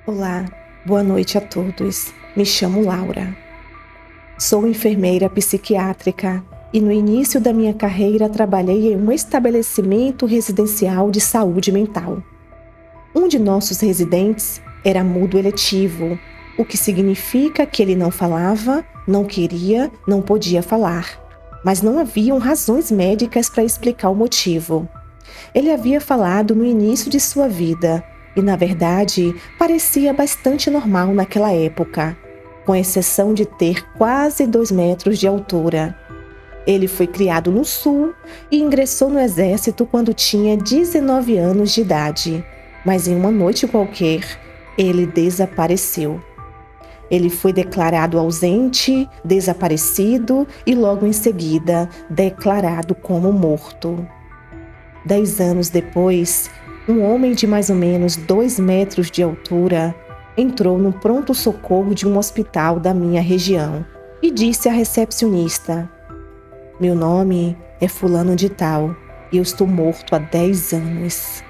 Olá, boa noite a todos. Me chamo Laura. Sou enfermeira psiquiátrica e no início da minha carreira trabalhei em um estabelecimento residencial de saúde mental. Um de nossos residentes era mudo eletivo, o que significa que ele não falava, não queria, não podia falar. Mas não haviam razões médicas para explicar o motivo. Ele havia falado no início de sua vida e, na verdade, parecia bastante normal naquela época, com exceção de ter quase 2 metros de altura. Ele foi criado no Sul e ingressou no Exército quando tinha 19 anos de idade, mas em uma noite qualquer, ele desapareceu. Ele foi declarado ausente, desaparecido e logo em seguida declarado como morto. 10 anos depois, um homem de mais ou menos 2 metros de altura entrou no pronto-socorro de um hospital da minha região e disse à recepcionista: "Meu nome é fulano de tal e eu estou morto há 10 anos."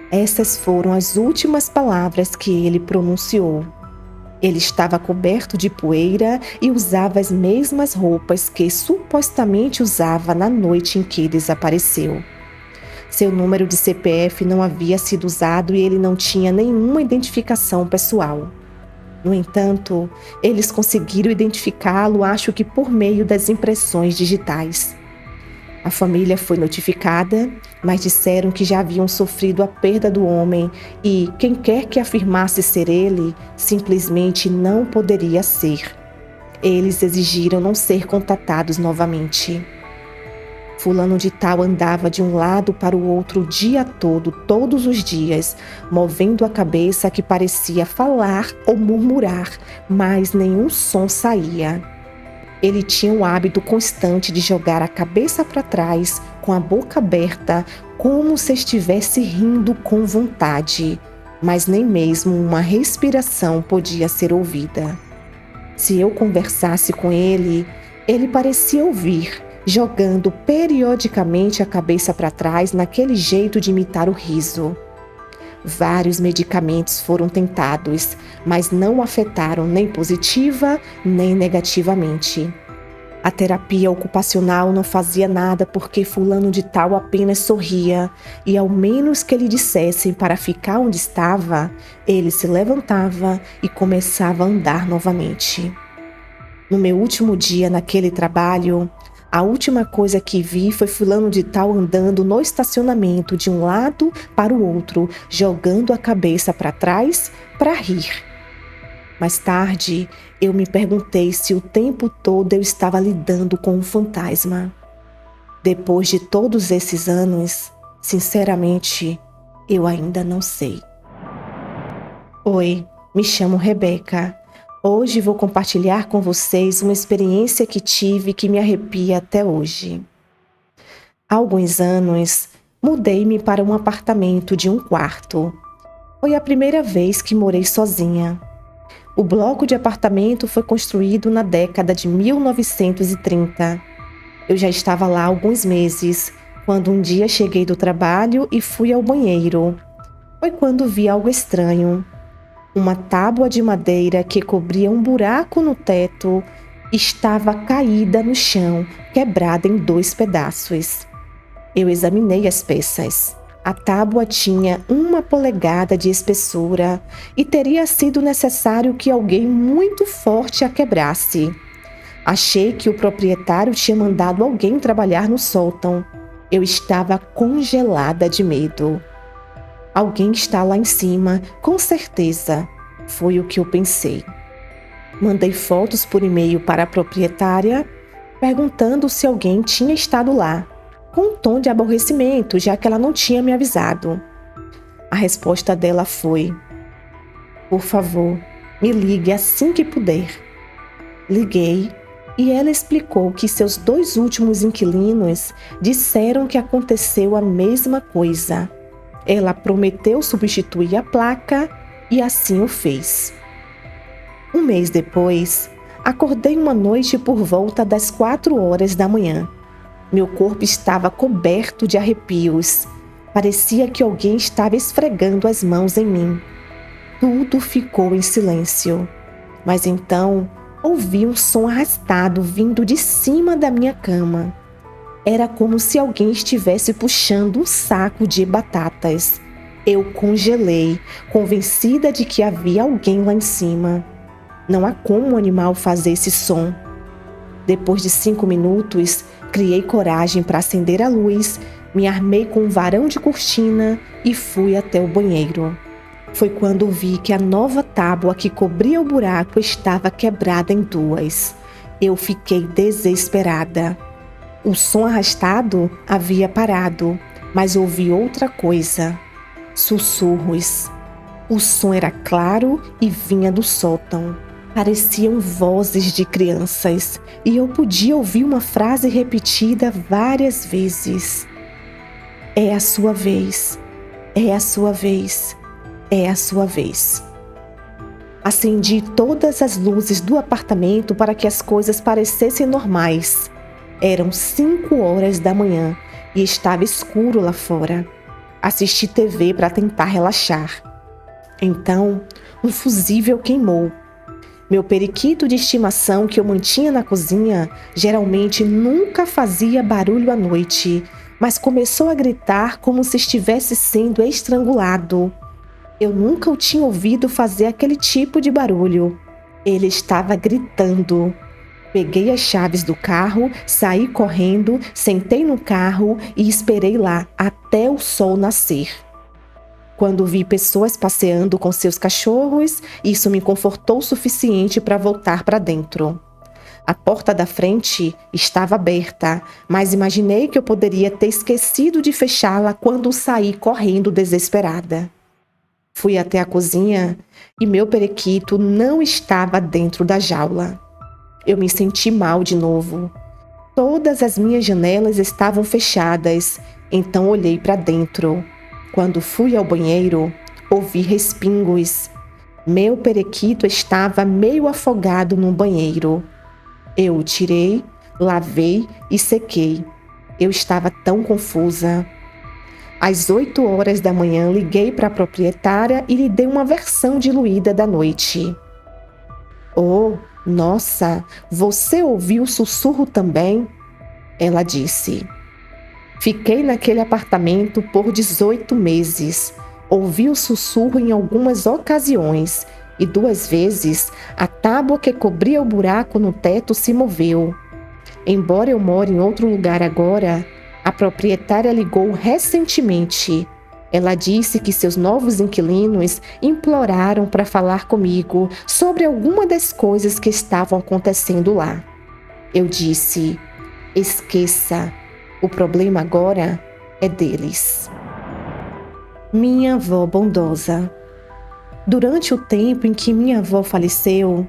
Essas foram as últimas palavras que ele pronunciou. Ele estava coberto de poeira e usava as mesmas roupas que supostamente usava na noite em que desapareceu. Seu número de CPF não havia sido usado e ele não tinha nenhuma identificação pessoal. No entanto, eles conseguiram identificá-lo, acho que por meio das impressões digitais. A família foi notificada, mas disseram que já haviam sofrido a perda do homem e quem quer que afirmasse ser ele, simplesmente não poderia ser. Eles exigiram não ser contatados novamente. Fulano de tal andava de um lado para o outro o dia todo, todos os dias, movendo a cabeça que parecia falar ou murmurar, mas nenhum som saía. Ele tinha o hábito constante de jogar a cabeça para trás, com a boca aberta, como se estivesse rindo com vontade, mas nem mesmo uma respiração podia ser ouvida. Se eu conversasse com ele, ele parecia ouvir, jogando periodicamente a cabeça para trás naquele jeito de imitar o riso. Vários medicamentos foram tentados, mas não afetaram nem positiva nem negativamente. A terapia ocupacional não fazia nada porque fulano de tal apenas sorria e ao menos que lhe dissessem para ficar onde estava, ele se levantava e começava a andar novamente. No meu último dia naquele trabalho, a última coisa que vi foi fulano de tal andando no estacionamento de um lado para o outro, jogando a cabeça para trás para rir. Mais tarde, eu me perguntei se o tempo todo eu estava lidando com um fantasma. Depois de todos esses anos, sinceramente, eu ainda não sei. Oi, me chamo Rebeca. Hoje vou compartilhar com vocês uma experiência que tive que me arrepia até hoje. Há alguns anos, mudei-me para um apartamento de um quarto. Foi a primeira vez que morei sozinha. O bloco de apartamento foi construído na década de 1930. Eu já estava lá há alguns meses, quando um dia cheguei do trabalho e fui ao banheiro. Foi quando vi algo estranho. Uma tábua de madeira que cobria um buraco no teto estava caída no chão, quebrada em 2 pedaços. Eu examinei as peças. A tábua tinha 1 polegada de espessura e teria sido necessário que alguém muito forte a quebrasse. Achei que o proprietário tinha mandado alguém trabalhar no sótão. Eu estava congelada de medo. Alguém está lá em cima, com certeza. Foi o que eu pensei. Mandei fotos por e-mail para a proprietária, perguntando se alguém tinha estado lá, com um tom de aborrecimento, já que ela não tinha me avisado. A resposta dela foi: "Por favor, me ligue assim que puder." Liguei e ela explicou que seus 2 últimos inquilinos disseram que aconteceu a mesma coisa. Ela prometeu substituir a placa e assim o fez. Um mês depois, acordei uma noite por volta das 4 horas da manhã. Meu corpo estava coberto de arrepios. Parecia que alguém estava esfregando as mãos em mim. Tudo ficou em silêncio. Mas então ouvi um som arrastado vindo de cima da minha cama. Era como se alguém estivesse puxando um saco de batatas. Eu congelei, convencida de que havia alguém lá em cima. Não há como um animal fazer esse som. Depois de 5 minutos, criei coragem para acender a luz, me armei com um varão de cortina e fui até o banheiro. Foi quando vi que a nova tábua que cobria o buraco estava quebrada em 2. Eu fiquei desesperada. O som arrastado havia parado, mas ouvi outra coisa. Sussurros. O som era claro e vinha do sótão. Pareciam vozes de crianças e eu podia ouvir uma frase repetida várias vezes. É a sua vez. É a sua vez. É a sua vez. Acendi todas as luzes do apartamento para que as coisas parecessem normais. Eram 5 horas da manhã e estava escuro lá fora. Assisti TV para tentar relaxar. Então, um fusível queimou. Meu periquito de estimação que eu mantinha na cozinha geralmente nunca fazia barulho à noite, mas começou a gritar como se estivesse sendo estrangulado. Eu nunca o tinha ouvido fazer aquele tipo de barulho. Ele estava gritando. Peguei as chaves do carro, saí correndo, sentei no carro e esperei lá até o sol nascer. Quando vi pessoas passeando com seus cachorros, isso me confortou o suficiente para voltar para dentro. A porta da frente estava aberta, mas imaginei que eu poderia ter esquecido de fechá-la quando saí correndo desesperada. Fui até a cozinha e meu periquito não estava dentro da jaula. Eu me senti mal de novo. Todas as minhas janelas estavam fechadas, então olhei para dentro. Quando fui ao banheiro, ouvi respingos. Meu periquito estava meio afogado no banheiro. Eu o tirei, lavei e sequei. Eu estava tão confusa. Às 8 horas da manhã, liguei para a proprietária e lhe dei uma versão diluída da noite. Oh, nossa, você ouviu o sussurro também? Ela disse. Fiquei naquele apartamento por 18 meses. Ouvi o sussurro em algumas ocasiões e 2 vezes a tábua que cobria o buraco no teto se moveu. Embora eu more em outro lugar agora, a proprietária ligou recentemente. Ela disse que seus novos inquilinos imploraram para falar comigo sobre alguma das coisas que estavam acontecendo lá. Eu disse: esqueça, o problema agora é deles. Minha avó bondosa. Durante o tempo em que minha avó faleceu,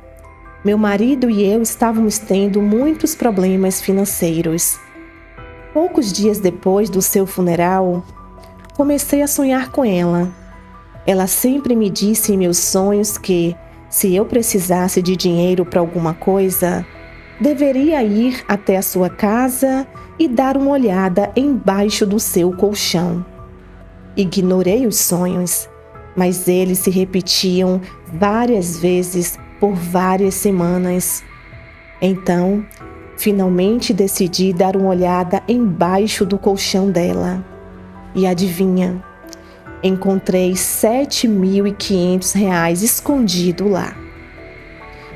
meu marido e eu estávamos tendo muitos problemas financeiros. Poucos dias depois do seu funeral, comecei a sonhar com ela. Ela sempre me disse em meus sonhos que, se eu precisasse de dinheiro para alguma coisa, deveria ir até a sua casa e dar uma olhada embaixo do seu colchão. Ignorei os sonhos, mas eles se repetiam várias vezes por várias semanas. Então, finalmente decidi dar uma olhada embaixo do colchão dela. E adivinha? Encontrei R$ 7.500 escondido lá.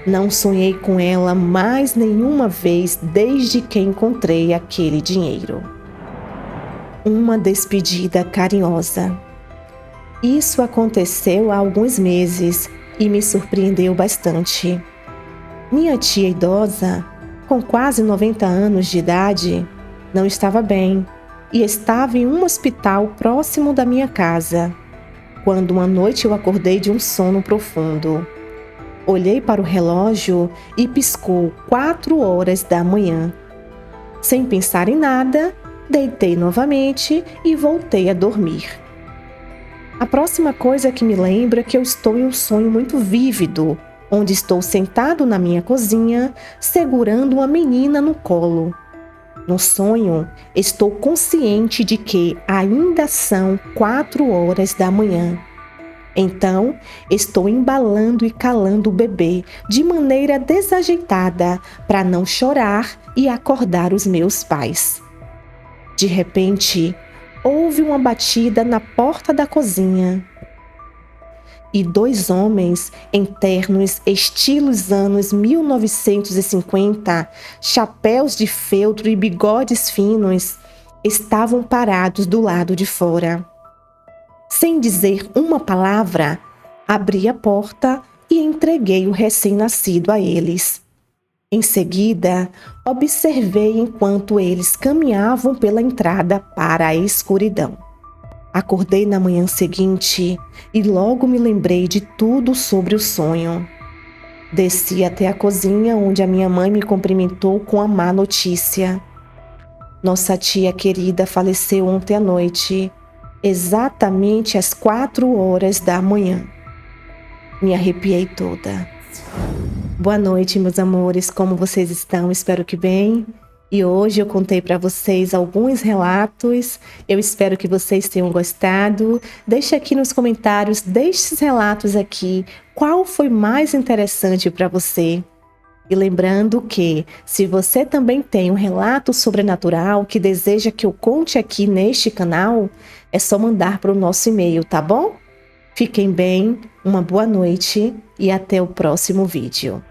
Não sonhei com ela mais nenhuma vez desde que encontrei aquele dinheiro. Uma despedida carinhosa. Isso aconteceu há alguns meses e me surpreendeu bastante. Minha tia idosa, com quase 90 anos de idade, não estava bem e estava em um hospital próximo da minha casa, quando uma noite eu acordei de um sono profundo. Olhei para o relógio e piscou 4 horas da manhã. Sem pensar em nada, deitei novamente e voltei a dormir. A próxima coisa que me lembro é que eu estou em um sonho muito vívido, onde estou sentado na minha cozinha, segurando uma menina no colo. No sonho, estou consciente de que ainda são 4 horas da manhã. Então, estou embalando e calando o bebê de maneira desajeitada para não chorar e acordar os meus pais. De repente, houve uma batida na porta da cozinha. E 2 homens em ternos estilos anos 1950, chapéus de feltro e bigodes finos, estavam parados do lado de fora. Sem dizer uma palavra, abri a porta e entreguei o recém-nascido a eles. Em seguida, observei enquanto eles caminhavam pela entrada para a escuridão. Acordei na manhã seguinte e logo me lembrei de tudo sobre o sonho. Desci até a cozinha, onde a minha mãe me cumprimentou com a má notícia. Nossa tia querida faleceu ontem à noite, exatamente às 4 horas da manhã. Me arrepiei toda. Boa noite, meus amores, como vocês estão? Espero que bem. E hoje eu contei para vocês alguns relatos. Eu espero que vocês tenham gostado. Deixe aqui nos comentários destes relatos aqui qual foi mais interessante para você. E lembrando que, se você também tem um relato sobrenatural que deseja que eu conte aqui neste canal, é só mandar para o nosso e-mail, tá bom? Fiquem bem, uma boa noite e até o próximo vídeo.